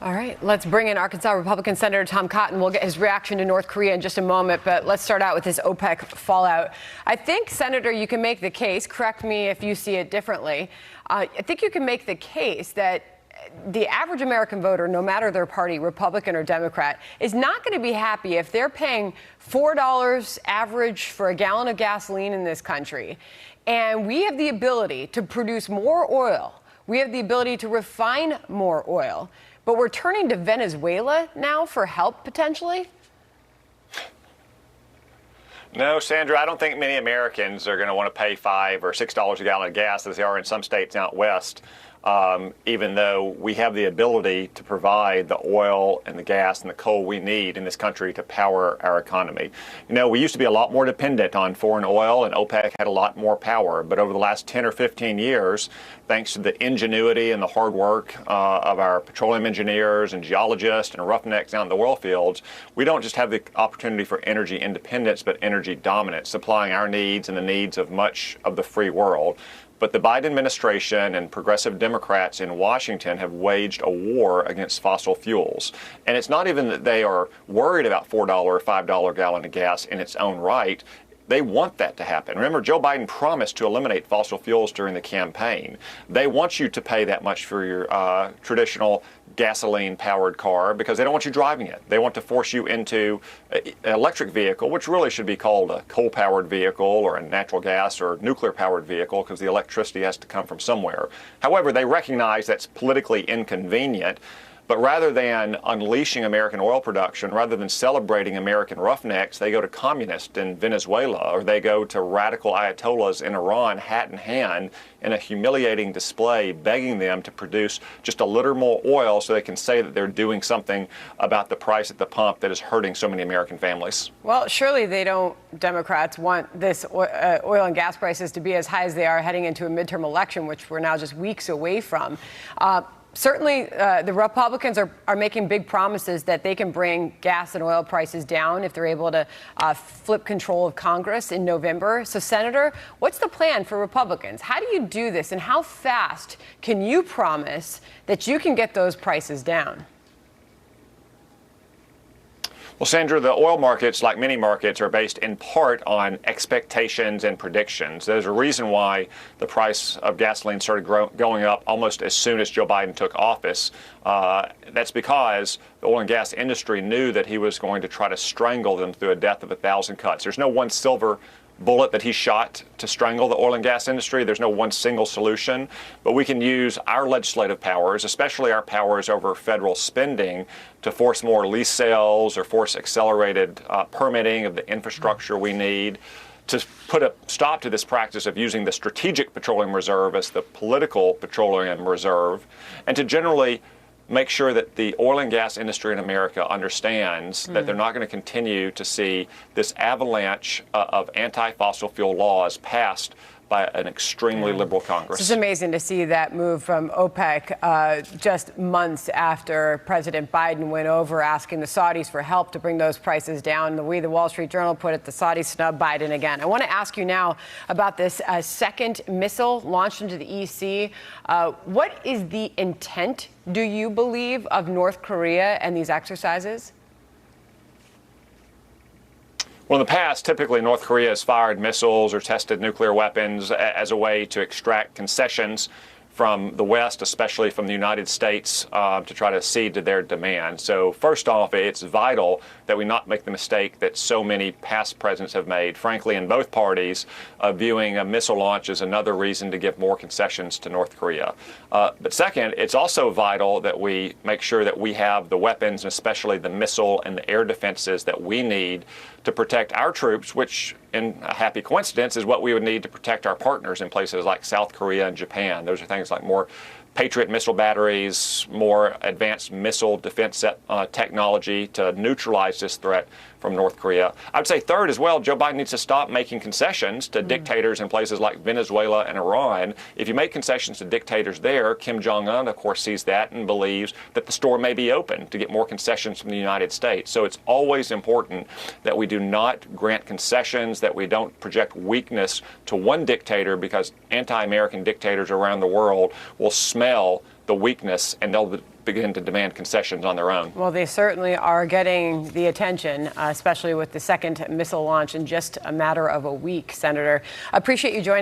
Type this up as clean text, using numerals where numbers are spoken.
All right, let's bring in Arkansas Republican Senator Tom Cotton. We'll get his reaction to North Korea in just a moment, but let's start out with this OPEC fallout. I think, Senator, you can make the case, correct me if you see it differently, I think you can make the case that the average American voter, no matter their party, Republican or Democrat, is not going to be happy if they're paying $4 average for a gallon of gasoline in this country, and we have the ability to produce more oil. We have the ability to refine more oil. But we're turning to Venezuela now for help, potentially? No, Sandra, I don't think many Americans are going to want to pay $5 or $6 a gallon of gas as they are in some states out west, even though we have the ability to provide the oil and the gas and the coal we need in this country to power our economy. You know, we used to be a lot more dependent on foreign oil, and OPEC had a lot more power. But over the last 10 or 15 years, thanks to the ingenuity and the hard work of our petroleum engineers and geologists and roughnecks out in the oil fields, we don't just have the opportunity for energy independence, but energy dominance, supplying our needs and the needs of much of the free world. But the Biden administration and progressive Democrats in Washington have waged a war against fossil fuels. And it's not even that they are worried about $4 or $5 a gallon of gas in its own right. They want that to happen. Remember, Joe Biden promised to eliminate fossil fuels during the campaign. They want you to pay that much for your traditional gasoline-powered car because they don't want you driving it. They want to force you into an electric vehicle, which really should be called a coal-powered vehicle or a natural gas or nuclear-powered vehicle because the electricity has to come from somewhere. However, they recognize that's politically inconvenient. But rather than unleashing American oil production, rather than celebrating American roughnecks, they go to communists in Venezuela, or they go to radical ayatollahs in Iran, hat in hand, in a humiliating display, begging them to produce just a little more oil so they can say that they're doing something about the price at the pump that is hurting so many American families. Well, surely Democrats want this oil and gas prices to be as high as they are heading into a midterm election, which we're now just weeks away from. Certainly, the Republicans are making big promises that they can bring gas and oil prices down if they're able to flip control of Congress in November. So, Senator, what's the plan for Republicans? How do you do this, and how fast can you promise that you can get those prices down? Well, Sandra, the oil markets, like many markets, are based in part on expectations and predictions. There's a reason why the price of gasoline started going up almost as soon as Joe Biden took office. That's because the oil and gas industry knew that he was going to try to strangle them through a death of 1,000 cuts. There's no one silver bullet that he shot to strangle the oil and gas industry. There's no one single solution, but we can use our legislative powers, especially our powers over federal spending, to force more lease sales or force accelerated permitting of the infrastructure we need to put a stop to this practice of using the Strategic Petroleum Reserve as the political petroleum reserve, and to generally make sure that the oil and gas industry in America understands that they're not going to continue to see this avalanche of anti-fossil fuel laws passed by an extremely liberal Congress. It's amazing to see that move from OPEC just months after President Biden went over asking the Saudis for help to bring those prices down. The way the Wall Street Journal put it, the Saudis snub Biden again. I want to ask you now about this second missile launched into the EC. What is the intent, do you believe, of North Korea and these exercises? Well, in the past, typically North Korea has fired missiles or tested nuclear weapons as a way to extract concessions from the West, especially from the United States, to try to cede to their demand. So first off, it's vital that we not make the mistake that so many past presidents have made, frankly, in both parties, viewing a missile launch as another reason to give more concessions to North Korea. But second, it's also vital that we make sure that we have the weapons, especially the missile and the air defenses that we need to protect our troops, which, in a happy coincidence, is what we would need to protect our partners in places like South Korea and Japan. Those are things like more Patriot missile batteries, more advanced missile defense technology to neutralize this threat from North Korea. I would say third as well, Joe Biden needs to stop making concessions to dictators in places like Venezuela and Iran. If you make concessions to dictators there, Kim Jong-un, of course, sees that and believes that the store may be open to get more concessions from the United States. So it's always important that we do not grant concessions, that we don't project weakness to one dictator, because anti-American dictators around the world will smell the weakness and they'll begin to demand concessions on their own. Well, they certainly are getting the attention, especially with the second missile launch in just a matter of a week, Senator. Appreciate you joining.